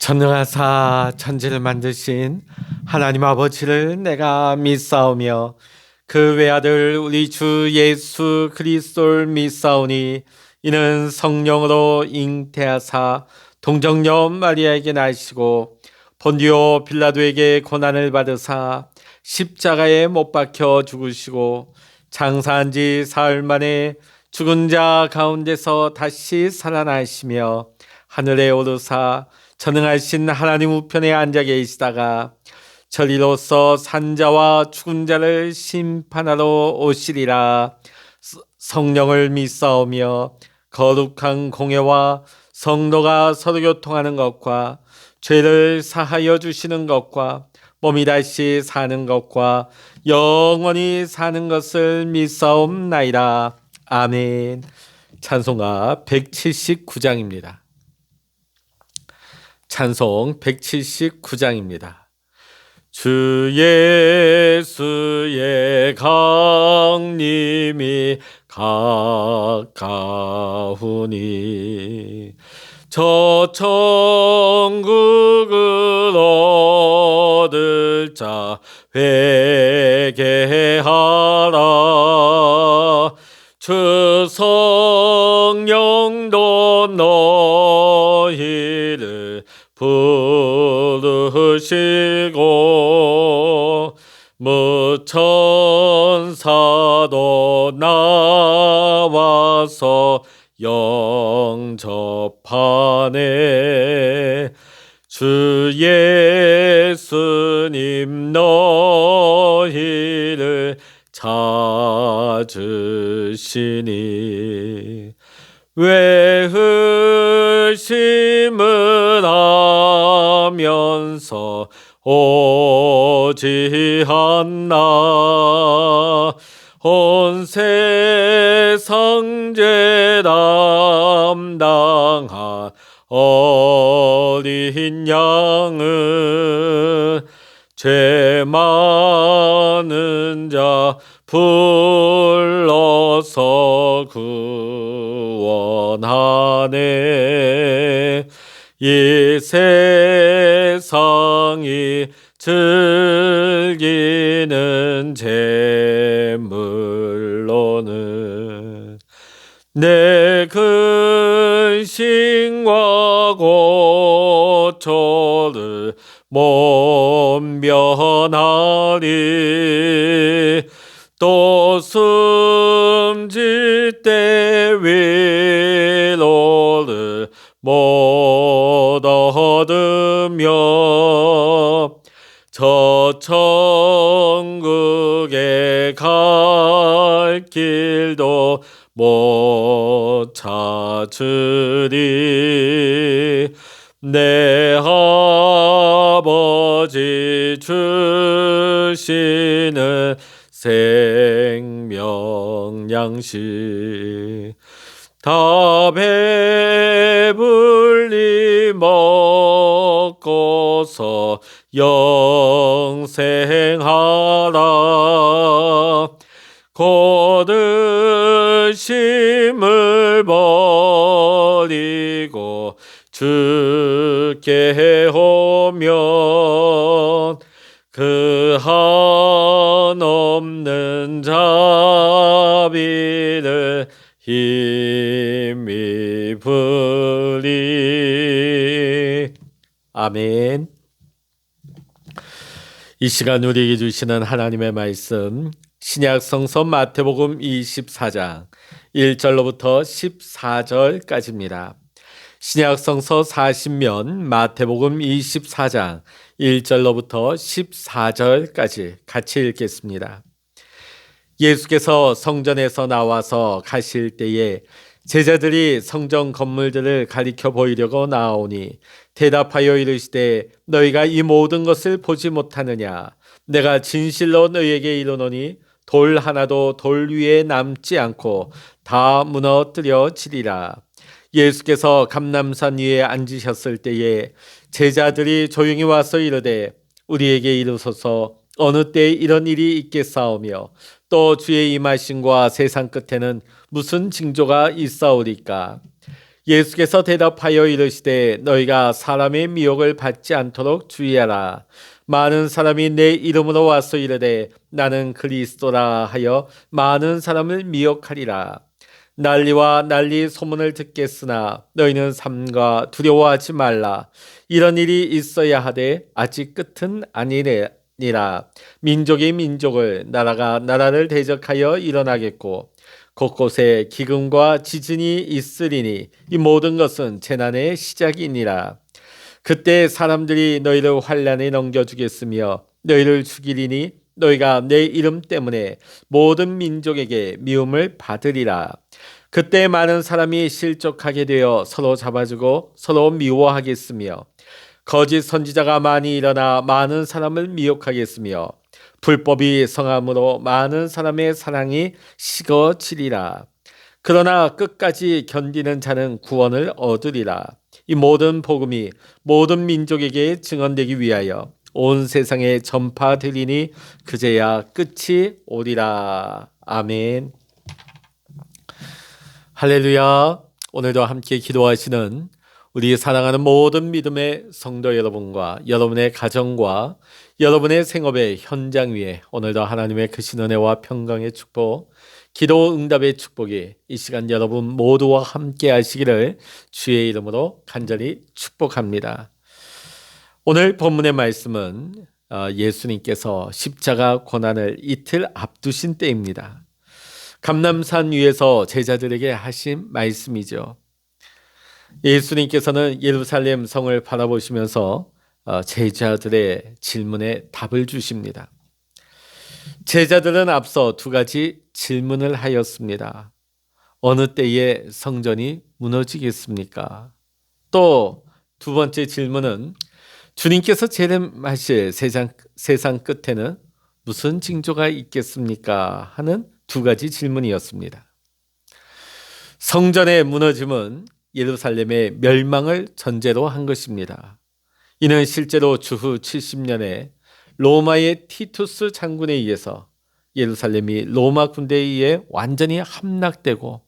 전능하사 천지를 만드신 하나님 아버지를 내가 믿사오며 그 외아들 우리 주 예수 그리스도를 믿사오니 이는 성령으로 잉태하사 동정녀 마리아에게 나시고 본디오 빌라도에게 고난을 받으사 십자가에 못 박혀 죽으시고 장사한 지 사흘 만에 죽은 자 가운데서 다시 살아나시며 하늘에 오르사 전능하신 하나님 우편에 앉아 계시다가 저리로서 산자와 죽은 자를 심판하러 오시리라. 성령을 믿사오며 거룩한 공예와 성도가 서로 교통하는 것과 죄를 사하여 주시는 것과 몸이 다시 사는 것과 영원히 사는 것을 믿사옵나이다. 아멘. 찬송가 179장입니다. 찬송 179장입니다. 주 예수의 강림이 가까우니 저 천국을 얻을 자 회개하라. 주 성령도 너희를 부르시고 무천사도 나와서 영접하네. 주 예수님 너희를 찾으시니 왜 의심을 하면서 오지 않나. 온 세상 죄 담당한 어린 양은 죄 많은 자 불러서 구원하네. 이 세상이 즐기는 재물로는 내 근심과 고초를 못 면하리. 또 숨질 때 위로를 못 얻으며 저 천국에 갈 길도 못 찾으리. 내 아버지 주시는 생명 양식 다 배불리 먹고서 영생하라. 거듭심을 버리고 주께 오면 그 한없는 자비를 힘입으리. 아멘. 이 시간 우리에게 주시는 하나님의 말씀 신약 성서 마태복음 24장 1절로부터 14절까지입니다. 신약 성서 40면 마태복음 24장 1절로부터 14절까지 같이 읽겠습니다. 예수께서 성전에서 나와서 가실 때에 제자들이 성전 건물들을 가리켜 보이려고 나오니 대답하여 이르시되 너희가 이 모든 것을 보지 못하느냐. 내가 진실로 너희에게 이르노니 돌 하나도 돌 위에 남지 않고 다 무너뜨려지리라. 예수께서 감람산 위에 앉으셨을 때에 제자들이 조용히 와서 이르되 우리에게 이르소서 어느 때에 이런 일이 있겠사오며 또 주의 임하심과 세상 끝에는 무슨 징조가 있사오리까. 예수께서 대답하여 이르시되 너희가 사람의 미혹을 받지 않도록 주의하라. 많은 사람이 내 이름으로 와서 이르되 나는 그리스도라 하여 많은 사람을 미혹하리라. 난리와 난리 소문을 듣겠으나 너희는 삼가 두려워하지 말라. 이런 일이 있어야 하되 아직 끝은 아니니라. 민족이 민족을, 나라가 나라를 대적하여 일어나겠고 곳곳에 기근과 지진이 있으리니 이 모든 것은 재난의 시작이니라. 그때 사람들이 너희를 환난에 넘겨주겠으며 너희를 죽이리니 너희가 내 이름 때문에 모든 민족에게 미움을 받으리라. 그때 많은 사람이 실족하게 되어 서로 잡아주고 서로 미워하겠으며 거짓 선지자가 많이 일어나 많은 사람을 미혹하겠으며 불법이 성함으로 많은 사람의 사랑이 식어지리라. 그러나 끝까지 견디는 자는 구원을 얻으리라. 이 모든 복음이 모든 민족에게 증언되기 위하여 온 세상에 전파되리니 그제야 끝이 오리라. 아멘. 할렐루야. 오늘도 함께 기도하시는 우리 사랑하는 모든 믿음의 성도 여러분과 여러분의 가정과 여러분의 생업의 현장 위에 오늘도 하나님의 크신 은혜와 평강의 축복, 기도 응답의 축복이 이 시간 여러분 모두와 함께 하시기를 주의 이름으로 간절히 축복합니다. 오늘 본문의 말씀은 예수님께서 십자가 고난을 이틀 앞두신 때입니다. 감람산 위에서 제자들에게 하신 말씀이죠. 예수님께서는 예루살렘 성을 바라보시면서 제자들의 질문에 답을 주십니다. 제자들은 앞서 두 가지 질문을 하였습니다. 어느 때에 성전이 무너지겠습니까? 또 두 번째 질문은 주님께서 재림하실 세상 끝에는 무슨 징조가 있겠습니까? 하는 두 가지 질문이었습니다. 성전의 무너짐은 예루살렘의 멸망을 전제로 한 것입니다. 이는 실제로 주후 70년에 로마의 티투스 장군에 의해서 예루살렘이 로마 군대에 의해 완전히 함락되고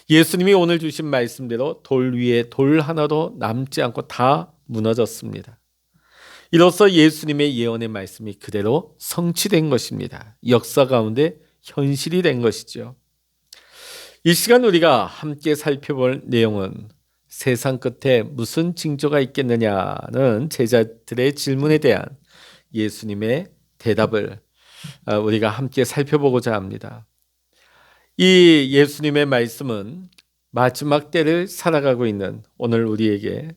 예수님이 오늘 주신 말씀대로 돌 위에 돌 하나도 남지 않고 다 무너졌습니다. 이로써 예수님의 예언의 말씀이 그대로 성취된 것입니다. 역사 가운데 현실이 된 것이죠. 이 시간 우리가 함께 살펴볼 내용은 세상 끝에 무슨 징조가 있겠느냐는 제자들의 질문에 대한 예수님의 대답을 우리가 함께 살펴보고자 합니다. 이 예수님의 말씀은 마지막 때를 살아가고 있는 오늘 우리에게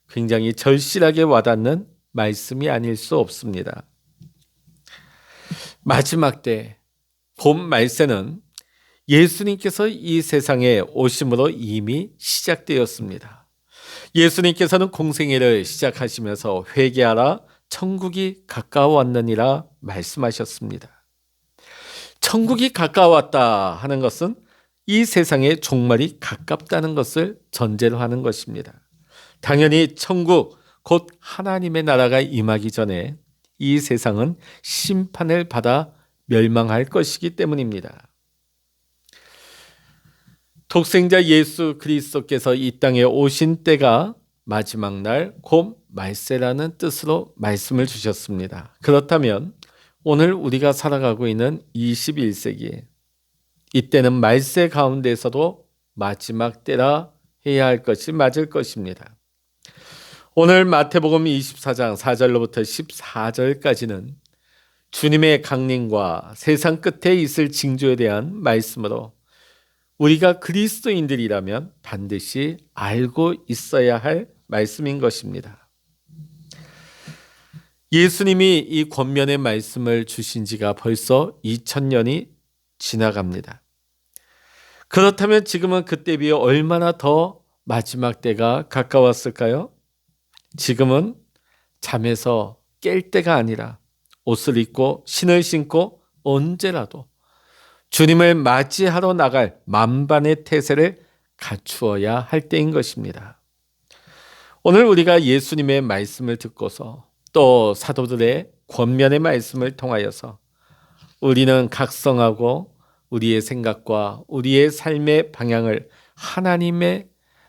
굉장히 절실하게 와닿는 말씀이 아닐 수 없습니다. 마지막 때, 봄 말세는 예수님께서 이 세상에 오심으로 이미 시작되었습니다. 예수님께서는 공생애를 시작하시면서 회개하라 천국이 가까워왔느니라 말씀하셨습니다. 천국이 가까웠다 하는 것은 이 세상의 종말이 가깝다는 것을 전제로 하는 것입니다. 당연히 천국 곧 하나님의 나라가 임하기 전에 이 세상은 심판을 받아 멸망할 것이기 때문입니다. 독생자 예수 그리스도께서 이 땅에 오신 때가 마지막 날 곧 말세라는 뜻으로 말씀을 주셨습니다. 그렇다면 오늘 우리가 살아가고 있는 21세기 이때는 말세 가운데서도 마지막 때라 해야 할 것이 맞을 것입니다. 오늘 마태복음 24장 4절로부터 14절까지는 주님의 강림과 세상 끝에 있을 징조에 대한 말씀으로 우리가 그리스도인들이라면 반드시 알고 있어야 할 말씀인 것입니다. 예수님이 이 권면의 말씀을 주신 지가 벌써 2000년이 지나갑니다. 그렇다면 지금은 그때 비해 얼마나 더 마지막 때가 가까웠을까요? 지금은 잠에서 깰 때가 아니라 옷을 입고 신을 신고 언제라도 주님을 맞이하러 나갈 만반의 태세를 갖추어야 할 때인 것입니다. 오늘 우리가 예수님의 말씀을 듣고서 또 사도들의 권면의 말씀을 통하여서 우리는 각성하고 우리의 생각과 우리의 삶의 방향을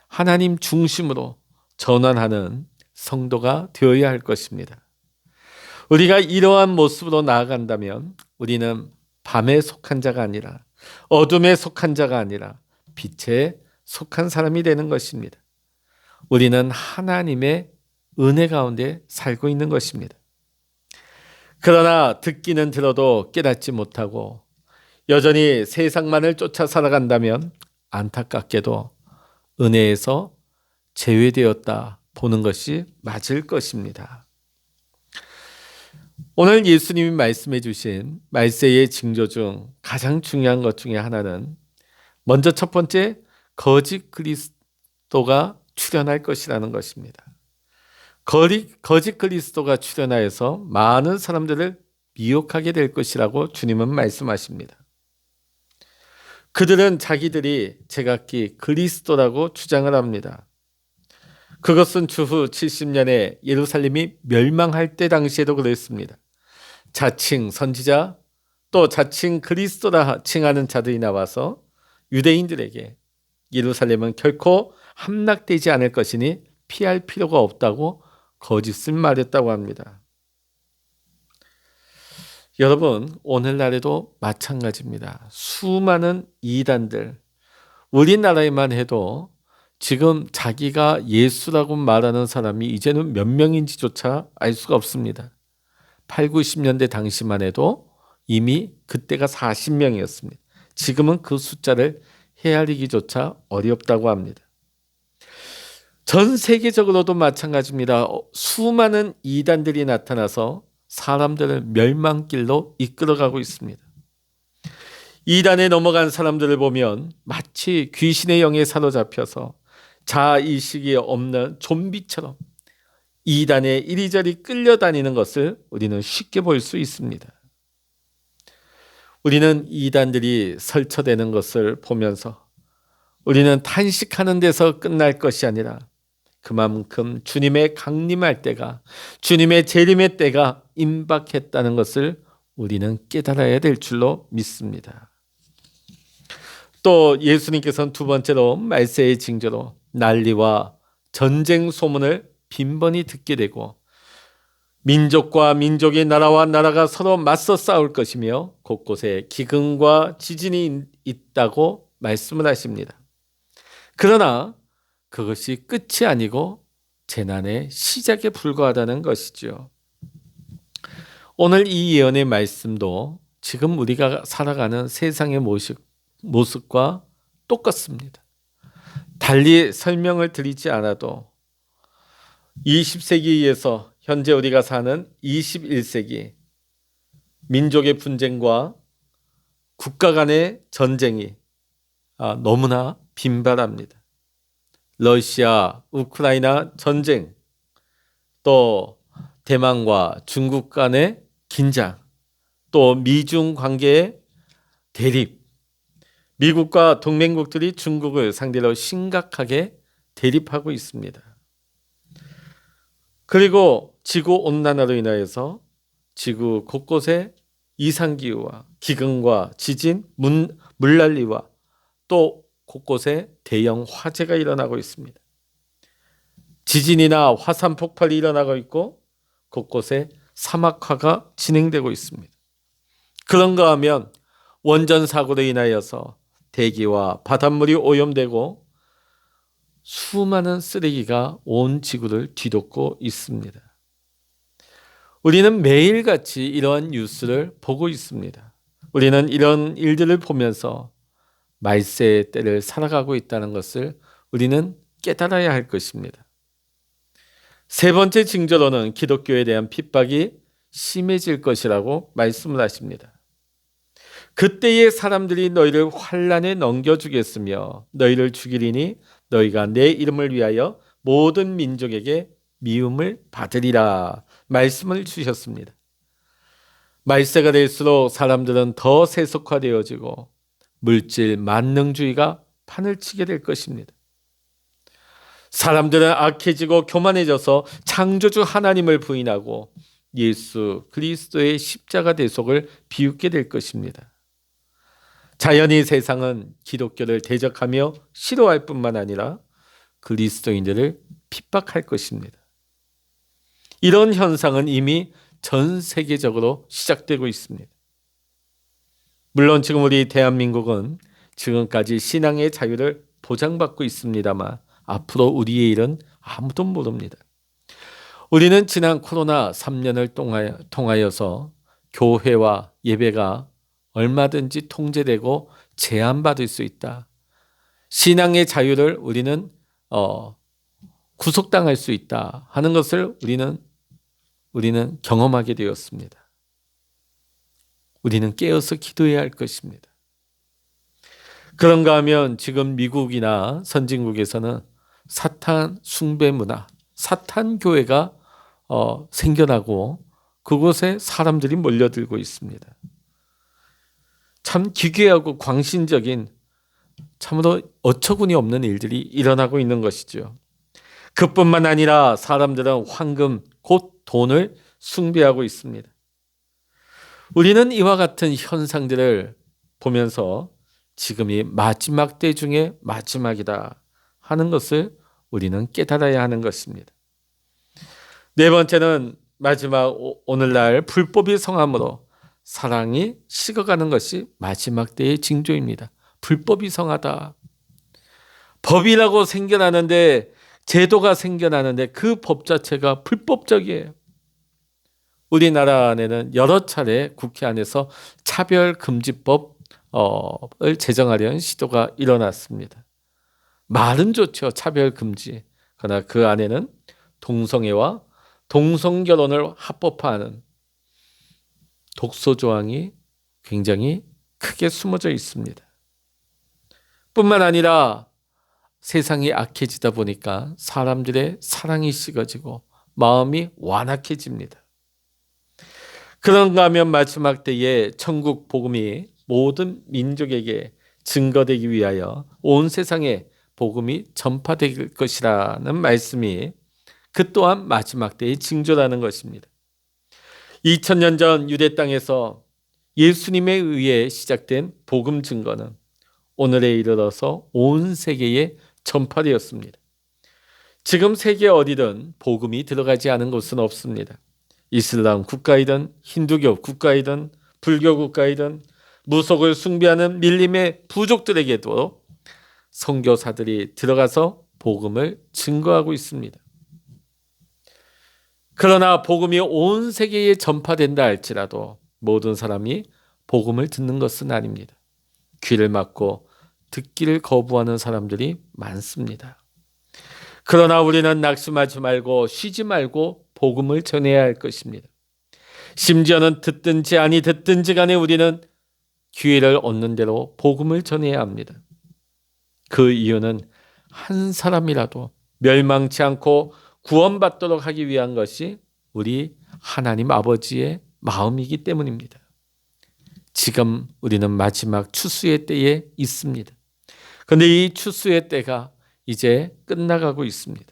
하나님 중심으로 전환하는 성도가 되어야 할 것입니다. 우리가 이러한 모습으로 나아간다면 우리는 밤에 속한 자가 아니라 어둠에 속한 자가 아니라 빛에 속한 사람이 되는 것입니다. 우리는 하나님의 은혜 가운데 살고 있는 것입니다. 그러나 듣기는 들어도 깨닫지 못하고 여전히 세상만을 쫓아 살아간다면 안타깝게도 은혜에서 제외되었다 보는 것이 맞을 것입니다. 오늘 예수님이 말씀해 주신 말세의 징조 중 가장 중요한 것 중에 하나는 먼저 첫 번째 거짓 그리스도가 출현할 것이라는 것입니다. 거짓 그리스도가 출현하여서 많은 사람들을 미혹하게 될 것이라고 주님은 말씀하십니다. 그들은 자기들이 제각기 그리스도라고 주장을 합니다. 그것은 주후 70년에 예루살렘이 멸망할 때 당시에도 그랬습니다. 자칭 선지자 또 자칭 그리스도라 칭하는 자들이 나와서 유대인들에게 예루살렘은 결코 함락되지 않을 것이니 피할 필요가 없다고 거짓을 말했다고 합니다. 여러분, 오늘날에도 마찬가지입니다. 수많은 이단들, 우리나라에만 해도 지금 자기가 예수라고 말하는 사람이 이제는 몇 명인지조차 알 수가 없습니다. 8, 90년대 당시만 해도 이미 그때가 40명이었습니다. 지금은 그 숫자를 헤아리기조차 어렵다고 합니다. 전 세계적으로도 마찬가지입니다. 수많은 이단들이 나타나서 사람들을 멸망길로 이끌어가고 있습니다. 이단에 넘어간 사람들을 보면 마치 귀신의 영에 사로잡혀서 자아의식이 없는 좀비처럼 이단에 이리저리 끌려다니는 것을 우리는 쉽게 볼 수 있습니다. 우리는 이단들이 설쳐되는 것을 보면서 우리는 탄식하는 데서 끝날 것이 아니라 그만큼 주님의 강림할 때가, 주님의 재림의 때가 임박했다는 것을 우리는 깨달아야 될 줄로 믿습니다. 또 예수님께서는 두 번째로 말세의 징조로 난리와 전쟁 소문을 빈번히 듣게 되고 민족과 민족의 나라와 나라가 서로 맞서 싸울 것이며 곳곳에 기근과 지진이 있다고 말씀을 하십니다. 그러나 그것이 끝이 아니고 재난의 시작에 불과하다는 것이죠. 오늘 이 예언의 말씀도 지금 우리가 살아가는 세상의 모습과 똑같습니다. 달리 설명을 드리지 않아도 20세기에서 현재 우리가 사는 21세기 민족의 분쟁과 국가 간의 전쟁이 너무나 빈발합니다. 러시아, 우크라이나 전쟁, 또 대만과 중국 간의 긴장, 또 미중 관계의 대립, 미국과 동맹국들이 중국을 상대로 심각하게 대립하고 있습니다. 그리고 지구온난화로 인하여서 지구 곳곳에 이상기후와 기근과 지진, 물난리와 또 곳곳에 대형 화재가 일어나고 있습니다. 지진이나 화산 폭발이 일어나고 있고 곳곳에 사막화가 진행되고 있습니다. 그런가 하면 원전 사고로 인하여서 대기와 바닷물이 오염되고 수많은 쓰레기가 온 지구를 뒤덮고 있습니다. 우리는 매일같이 이러한 뉴스를 보고 있습니다. 우리는 이런 일들을 보면서 말세의 때를 살아가고 있다는 것을 우리는 깨달아야 할 것입니다. 세 번째 징조로는 기독교에 대한 핍박이 심해질 것이라고 말씀을 하십니다. 그때의 사람들이 너희를 환난에 넘겨주겠으며 너희를 죽이리니 너희가 내 이름을 위하여 모든 민족에게 미움을 받으리라 말씀을 주셨습니다. 말세가 될수록 사람들은 더 세속화되어지고 물질 만능주의가 판을 치게 될 것입니다. 사람들은 악해지고 교만해져서 창조주 하나님을 부인하고 예수 그리스도의 십자가 대속을 비웃게 될 것입니다. 자연히 세상은 기독교를 대적하며 싫어할 뿐만 아니라 그리스도인들을 핍박할 것입니다. 이런 현상은 이미 전 세계적으로 시작되고 있습니다. 물론 지금 우리 대한민국은 지금까지 신앙의 자유를 보장받고 있습니다만 앞으로 우리의 일은 아무도 모릅니다. 우리는 지난 코로나 3년을 통하여서 교회와 예배가 얼마든지 통제되고 제한받을 수 있다. 신앙의 자유를 우리는 구속당할 수 있다 하는 것을 우리는 경험하게 되었습니다. 우리는 깨어서 기도해야 할 것입니다. 그런가 하면 지금 미국이나 선진국에서는 사탄 숭배 문화, 사탄 교회가 생겨나고 그곳에 사람들이 몰려들고 있습니다. 참 기괴하고 광신적인 참으로 어처구니 없는 일들이 일어나고 있는 것이죠. 그뿐만 아니라 사람들은 황금, 곧 돈을 숭배하고 있습니다. 우리는 이와 같은 현상들을 보면서 지금이 마지막 때 중에 마지막이다 하는 것을 우리는 깨달아야 하는 것입니다. 네 번째는 마지막 오늘날 불법이 성함으로 사랑이 식어가는 것이 마지막 때의 징조입니다. 불법이 성하다. 법이라고 생겨나는데, 제도가 생겨나는데 그 법 자체가 불법적이에요. 우리나라 안에는 여러 차례 국회 안에서 차별금지법을 제정하려는 시도가 일어났습니다. 말은 좋죠. 차별금지. 그러나 그 안에는 동성애와 동성결혼을 합법화하는 독소조항이 굉장히 크게 숨어져 있습니다. 뿐만 아니라 세상이 악해지다 보니까 사람들의 사랑이 식어지고 마음이 완악해집니다. 그런가 하면 마지막 때에 천국 복음이 모든 민족에게 증거되기 위하여 온 세상에 복음이 전파될 것이라는 말씀이 그 또한 마지막 때의 징조라는 것입니다. 2000년 전 유대 땅에서 예수님에 의해 시작된 복음 증거는 오늘에 이르러서 온 세계에 전파되었습니다. 지금 세계 어디든 복음이 들어가지 않은 곳은 없습니다. 이슬람 국가이든 힌두교 국가이든 불교 국가이든 무속을 숭배하는 밀림의 부족들에게도 선교사들이 들어가서 복음을 증거하고 있습니다. 그러나 복음이 온 세계에 전파된다 할지라도 모든 사람이 복음을 듣는 것은 아닙니다. 귀를 막고 듣기를 거부하는 사람들이 많습니다. 그러나 우리는 낙심하지 말고 쉬지 말고 복음을 전해야 할 것입니다. 심지어는 듣든지 아니 듣든지 간에 우리는 기회를 얻는 대로 복음을 전해야 합니다. 그 이유는 한 사람이라도 멸망치 않고 구원받도록 하기 위한 것이 우리 하나님 아버지의 마음이기 때문입니다. 지금 우리는 마지막 추수의 때에 있습니다. 그런데 이 추수의 때가 이제 끝나가고 있습니다.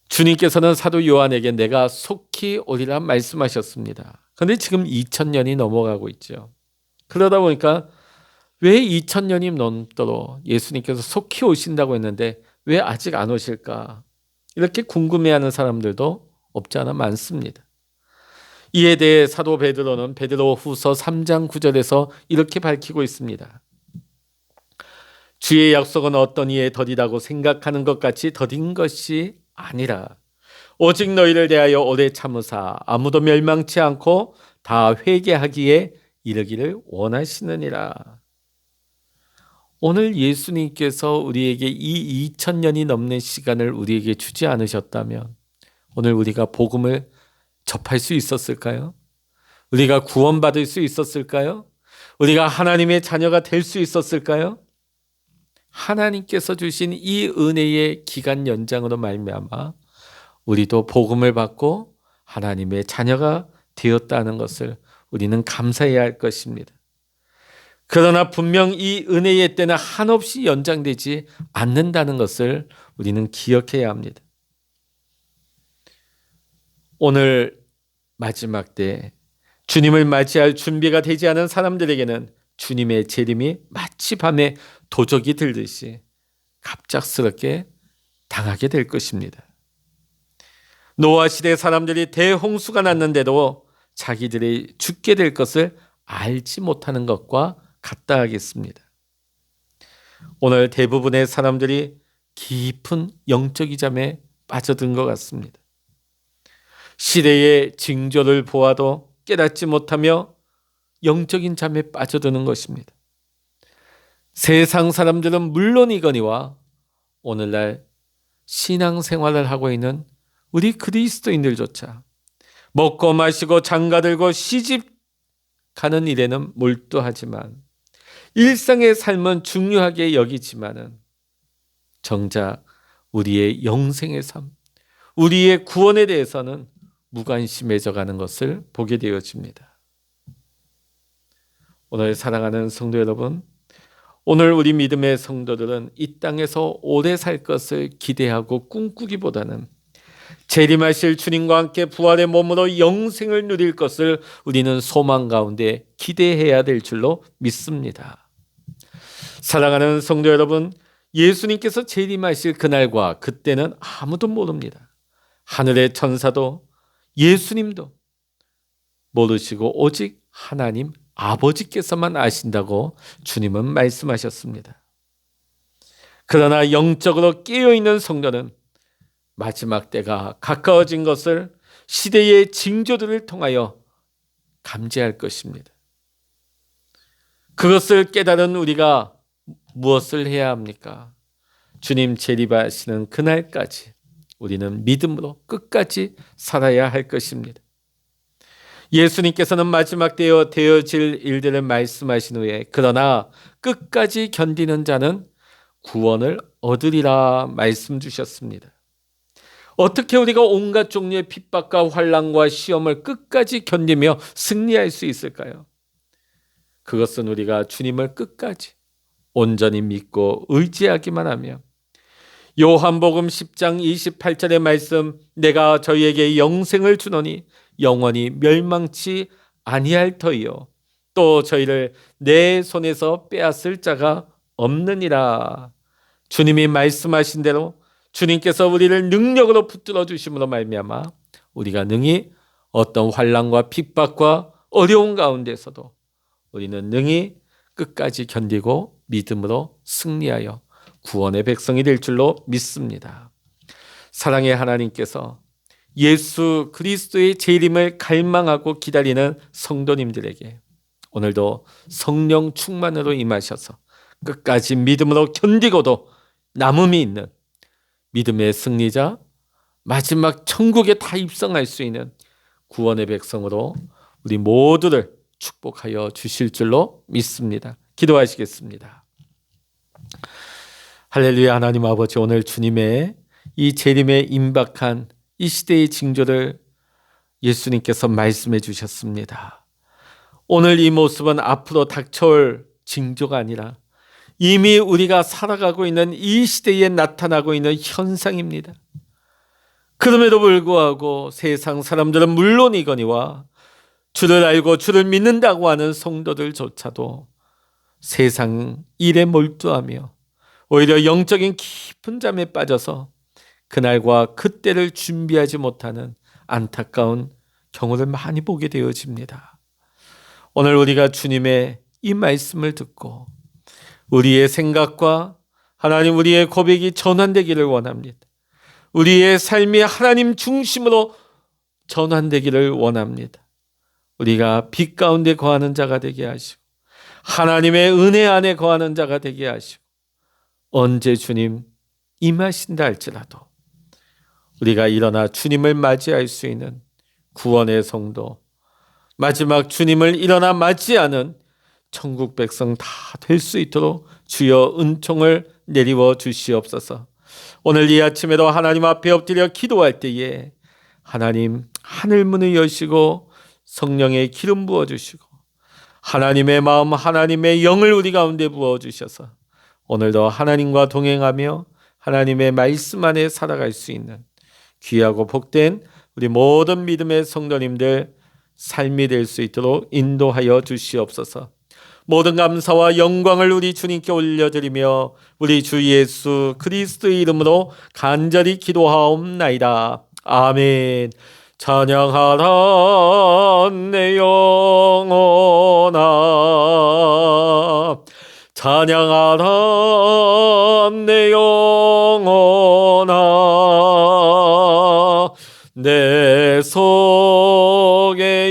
주님께서는 사도 요한에게 내가 속히 오리라 말씀하셨습니다. 그런데 지금 2000년이 넘어가고 있죠. 그러다 보니까 왜 2000년이 넘도록 예수님께서 속히 오신다고 했는데 왜 아직 안 오실까? 이렇게 궁금해하는 사람들도 없지 않아 많습니다. 이에 대해 사도 베드로는 베드로후서 3장 9절에서 이렇게 밝히고 있습니다. 주의 약속은 어떤 이에 더디다고 생각하는 것 같이 더딘 것이 아니라 오직 너희를 대하여 오래 참으사 아무도 멸망치 않고 다 회개하기에 이르기를 원하시느니라. 오늘 예수님께서 우리에게 이 2000년이 넘는 시간을 우리에게 주지 않으셨다면 오늘 우리가 복음을 접할 수 있었을까요? 우리가 구원받을 수 있었을까요? 우리가 하나님의 자녀가 될 수 있었을까요? 하나님께서 주신 이 은혜의 기간 연장으로 말미암아 우리도 복음을 받고 하나님의 자녀가 되었다는 것을 우리는 감사해야 할 것입니다. 그러나 분명 이 은혜의 때는 한없이 연장되지 않는다는 것을 우리는 기억해야 합니다. 오늘 마지막 때 주님을 맞이할 준비가 되지 않은 사람들에게는 주님의 재림이 마치 밤에 도적이 들듯이 갑작스럽게 당하게 될 것입니다. 노아 시대 사람들이 대홍수가 났는데도 자기들이 죽게 될 것을 알지 못하는 것과 같다 하겠습니다. 오늘 대부분의 사람들이 깊은 영적인 잠에 빠져든 것 같습니다. 시대의 징조를 보아도 깨닫지 못하며 영적인 잠에 빠져드는 것입니다. 세상 사람들은 물론이거니와 오늘날 신앙생활을 하고 있는 우리 그리스도인들조차 먹고 마시고 장가들고 시집 가는 일에는 몰두하지만 일상의 삶은 중요하게 여기지만은 정작 우리의 영생의 삶, 우리의 구원에 대해서는 무관심해져 가는 것을 보게 되어집니다. 오늘 사랑하는 성도 여러분, 오늘 우리 믿음의 성도들은 이 땅에서 오래 살 것을 기대하고 꿈꾸기보다는 재림하실 주님과 함께 부활의 몸으로 영생을 누릴 것을 우리는 소망 가운데 기대해야 될 줄로 믿습니다. 사랑하는 성도 여러분, 예수님께서 재림하실 그날과 그때는 아무도 모릅니다. 하늘의 천사도 예수님도 모르시고 오직 하나님 아버지께서만 아신다고 주님은 말씀하셨습니다. 그러나 영적으로 깨어있는 성도는 마지막 때가 가까워진 것을 시대의 징조들을 통하여 감지할 것입니다. 그것을 깨달은 우리가 무엇을 해야 합니까? 주님 재림하시는 그날까지 우리는 믿음으로 끝까지 살아야 할 것입니다. 예수님께서는 마지막 때에 되어질 일들을 말씀하신 후에 그러나 끝까지 견디는 자는 구원을 얻으리라 말씀 주셨습니다. 어떻게 우리가 온갖 종류의 핍박과 환난과 시험을 끝까지 견디며 승리할 수 있을까요? 그것은 우리가 주님을 끝까지 온전히 믿고 의지하기만 하며 요한복음 10장 28절의 말씀, 내가 저희에게 영생을 주노니 영원히 멸망치 아니할 터이요 또 저희를 내 손에서 빼앗을 자가 없느니라. 주님이 말씀하신 대로 주님께서 우리를 능력으로 붙들어 주심으로 말미암아 우리가 능히 어떤 환난과 핍박과 어려운 가운데서도 우리는 능히 끝까지 견디고 믿음으로 승리하여 구원의 백성이 될 줄로 믿습니다. 사랑의 하나님께서 예수 그리스도의 재림을 갈망하고 기다리는 성도님들에게 오늘도 성령 충만으로 임하셔서 끝까지 믿음으로 견디고도 남음이 있는 믿음의 승리자, 마지막 천국에 다 입성할 수 있는 구원의 백성으로 우리 모두를 축복하여 주실 줄로 믿습니다. 기도하시겠습니다. 할렐루야. 하나님 아버지, 오늘 주님의 이 재림에 임박한 이 시대의 징조를 예수님께서 말씀해 주셨습니다. 오늘 이 모습은 앞으로 닥쳐올 징조가 아니라 이미 우리가 살아가고 있는 이 시대에 나타나고 있는 현상입니다. 그럼에도 불구하고 세상 사람들은 물론이거니와 주를 알고 주를 믿는다고 하는 성도들조차도 세상 일에 몰두하며 오히려 영적인 깊은 잠에 빠져서 그날과 그때를 준비하지 못하는 안타까운 경우를 많이 보게 되어집니다. 오늘 우리가 주님의 이 말씀을 듣고 우리의 생각과 하나님 우리의 고백이 전환되기를 원합니다. 우리의 삶이 하나님 중심으로 전환되기를 원합니다. 우리가 빛 가운데 거하는 자가 되게 하시고 하나님의 은혜 안에 거하는 자가 되게 하시고 언제 주님 임하신다 할지라도 우리가 일어나 주님을 맞이할 수 있는 구원의 성도, 마지막 주님을 일어나 맞이하는 천국 백성 다 될 수 있도록 주여 은총을 내리워 주시옵소서. 오늘 이 아침에도 하나님 앞에 엎드려 기도할 때에 하나님 하늘문을 여시고 성령의 기름 부어주시고 하나님의 마음, 하나님의 영을 우리 가운데 부어주셔서 오늘도 하나님과 동행하며 하나님의 말씀 안에 살아갈 수 있는 귀하고 복된 우리 모든 믿음의 성도님들 삶이 될 수 있도록 인도하여 주시옵소서. 모든 감사와 영광을 우리 주님께 올려드리며 우리 주 예수 그리스도의 이름으로 간절히 기도하옵나이다. 아멘. 찬양하라 내 영혼아, 찬양하라 내 영혼아, 내 속에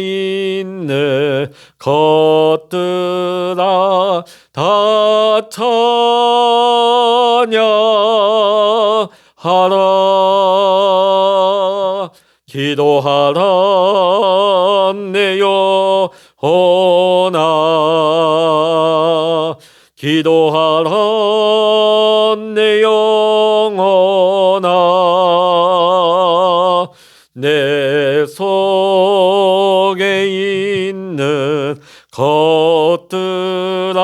있는 것들아 다 찬양하라. 기도하라 내 영혼아, 기도하라 내 영혼아, 내 속에 있는 것들아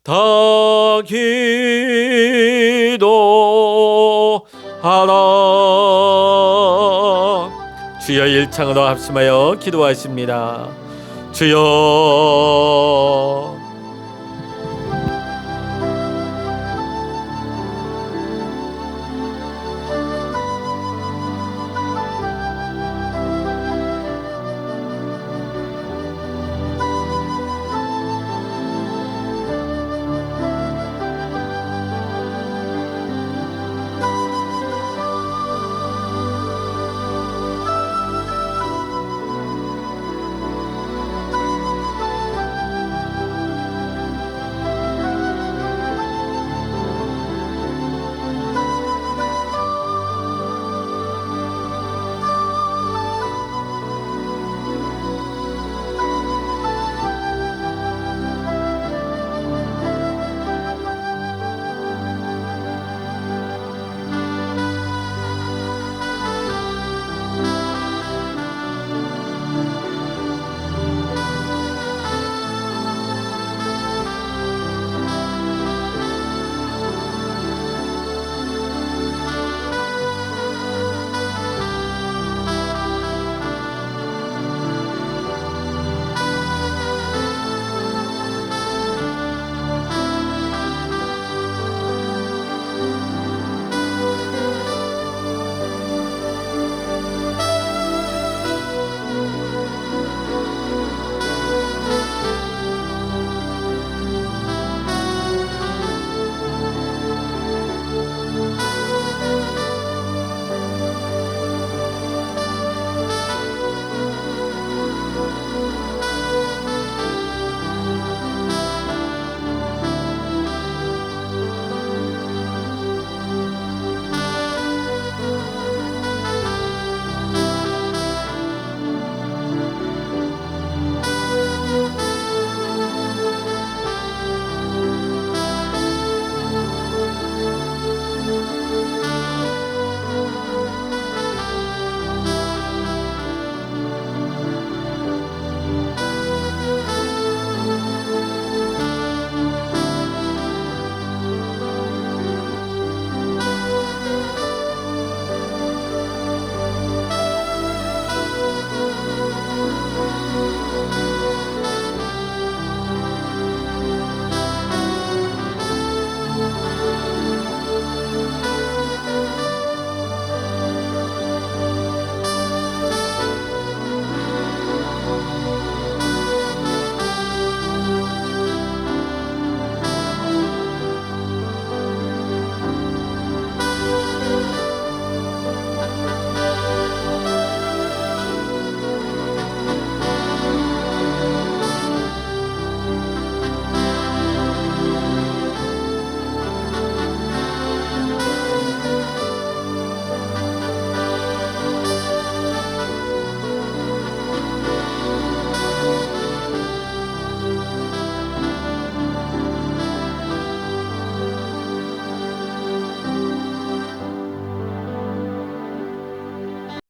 다 기도하라. 주여 일창으로 합심하여 기도하십니다. 주여